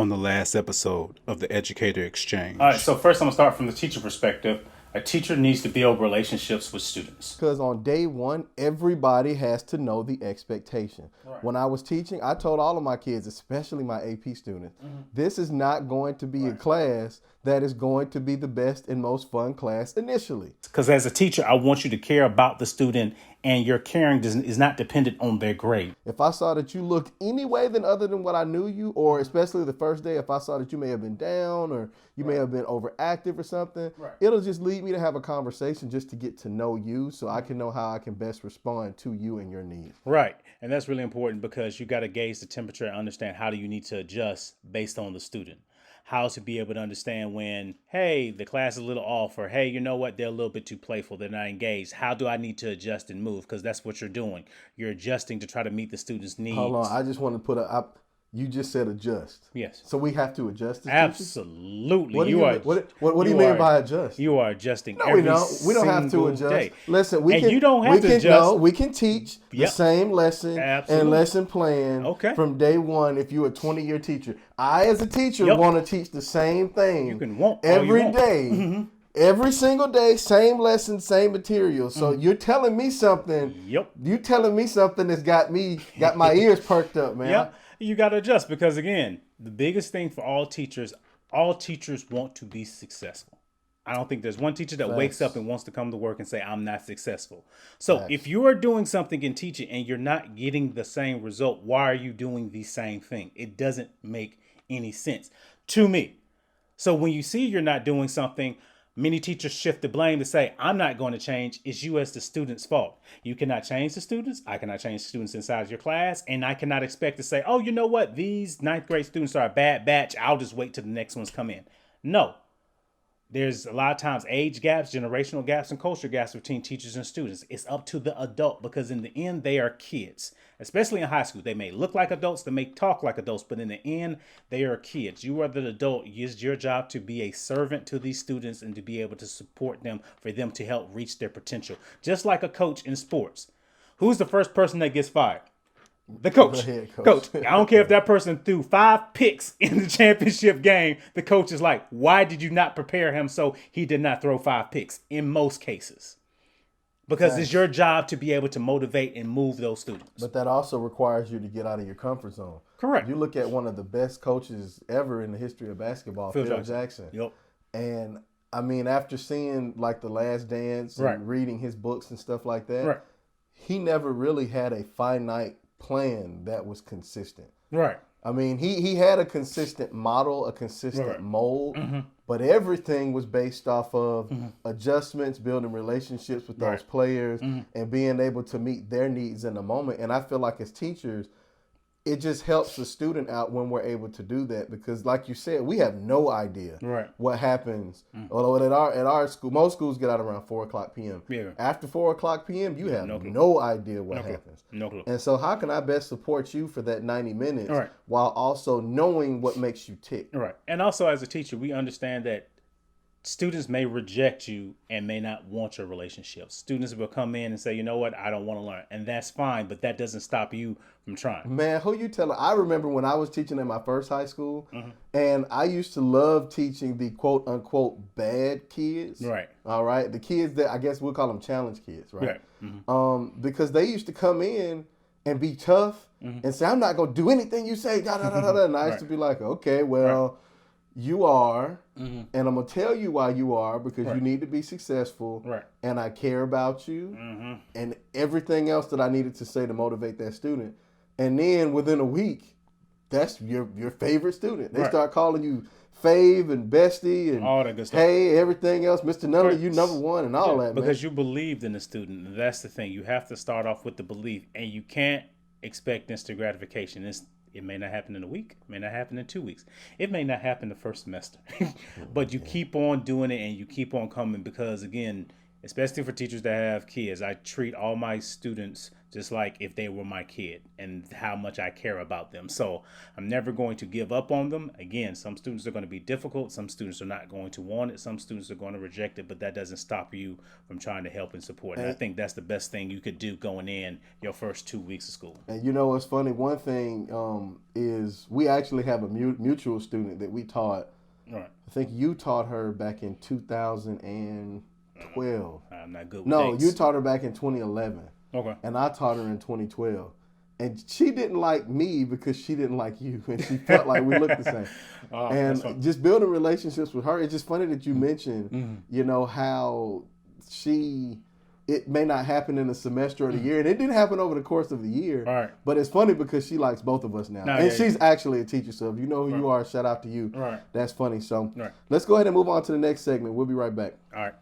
on the last episode of the Educator Exchange. All right, so first I'm going to start from the teacher perspective. A teacher needs to build relationships with students. Because on day one, everybody has to know the expectation. Right. When I was teaching, I told all of my kids, especially my AP students, this is not going to be a class that is going to be the best and most fun class initially. Because as a teacher, I want you to care about the student, and your caring is not dependent on their grade. If I saw that you looked any way other than what I knew you, or especially the first day, if I saw that you may have been down or you may have been overactive or something, it'll just lead me to have a conversation just to get to know you so I can know how I can best respond to you and your needs. Right. And that's really important because you got to gauge the temperature and understand how do you need to adjust based on the student. How to be able to understand when, hey, the class is a little off, or hey, you know what, they're a little bit too playful, they're not engaged. How do I need to adjust and move? Because that's what you're doing. You're adjusting to try to meet the student's needs. Hold on, I just want to put you just said adjust. Yes. So we have to adjust as Absolutely. teachers? What do you mean by adjust? You are adjusting No, every we don't. We don't have to adjust. day. Listen, You don't have to adjust. No, we can teach the Yep. same lesson Absolutely. and lesson plan from day one if you're a 20-year teacher. I, as a teacher, want to teach the same thing You can want every all you want. day. Every single day, same lesson, same material. So you're telling me something. Yep. You telling me something that's got my ears perked up, man. Yep. You got to adjust because, again, the biggest thing for all teachers want to be successful. I don't think there's one teacher that wakes up and wants to come to work and say, I'm not successful. So if you are doing something in teaching and you're not getting the same result, why are you doing the same thing? It doesn't make any sense to me. So when you see you're not doing something, many teachers shift the blame to say, I'm not going to change. It's you as the student's fault. You cannot change the students. I cannot change the students inside your class. And I cannot expect to say, oh, you know what? These ninth grade students are a bad batch. I'll just wait till the next ones come in. No. There's a lot of times age gaps, generational gaps, and culture gaps between teachers and students. It's up to the adult because in the end, they are kids, especially in high school. They may look like adults, they may talk like adults, but in the end, they are kids. You are the adult. It's your job to be a servant to these students and to be able to support them for them to help reach their potential. Just like a coach in sports. Who's the first person that gets fired? The coach. Coach. I don't care if that person threw 5 picks in the championship game. The coach is like, why did you not prepare him so he did not throw 5 picks in most cases? Because it's your job to be able to motivate and move those students. But that also requires you to get out of your comfort zone. Correct. You look at one of the best coaches ever in the history of basketball, Phil Jackson. Yep. And I mean, after seeing like The Last Dance and reading his books and stuff like that, he never really had a finite plan that was consistent. Right. I mean, he had a consistent model, a consistent mold, but everything was based off of adjustments, building relationships with those players, and being able to meet their needs in the moment. And I feel like as teachers, it just helps the student out when we're able to do that because, like you said, we have no idea what happens. Although at our school, most schools get out around 4:00 p.m. Yeah. After 4:00 p.m., you have no idea what happens. No clue. And so how can I best support you for that 90 minutes while also knowing what makes you tick? Right. And also as a teacher, we understand that students may reject you and may not want your relationship. Students will come in and say, you know what, I don't want to learn. And that's fine, but that doesn't stop you from trying. Man, who you telling? I remember when I was teaching at my first high school, and I used to love teaching the quote unquote bad kids. Right. All right. The kids that I guess we'll call them challenge kids, right? Because they used to come in and be tough and say, I'm not going to do anything you say. Da, da, da, da, da. And I used to be like, okay, well, you are, and I'm going to tell you why you are, because you need to be successful, and I care about you, and everything else that I needed to say to motivate that student. And then within a week, that's your favorite student. They start calling you fave and bestie and all that good stuff. Hey, everything else, Mr. Number, you number one and all that, because man. you believed in the student. And that's the thing. You have to start off with the belief, and you can't expect instant gratification. It may not happen in a week. It may not happen in 2 weeks. It may not happen the first semester. But you keep on doing it and you keep on coming because, again, especially for teachers that have kids. I treat all my students just like if they were my kid and how much I care about them. So I'm never going to give up on them. Again, some students are going to be difficult. Some students are not going to want it. Some students are going to reject it, but that doesn't stop you from trying to help and support. And I think that's the best thing you could do going in your first 2 weeks of school. And you know what's funny? One thing is we actually have a mutual student that we taught. Right. I think you taught her back in 2012. I'm not good with No, dates. you taught her back in 2011. Okay. And I taught her in 2012. And she didn't like me because she didn't like you. And she felt like we looked the same. And just building relationships with her, it's just funny that you mentioned, you know, how it may not happen in a semester or the year. And it didn't happen over the course of the year. Right. But it's funny because she likes both of us now. And she's actually a teacher. So if you know who you are, shout out to you. Right. That's funny. So Right. let's go ahead and move on to the next segment. We'll be right back. All right.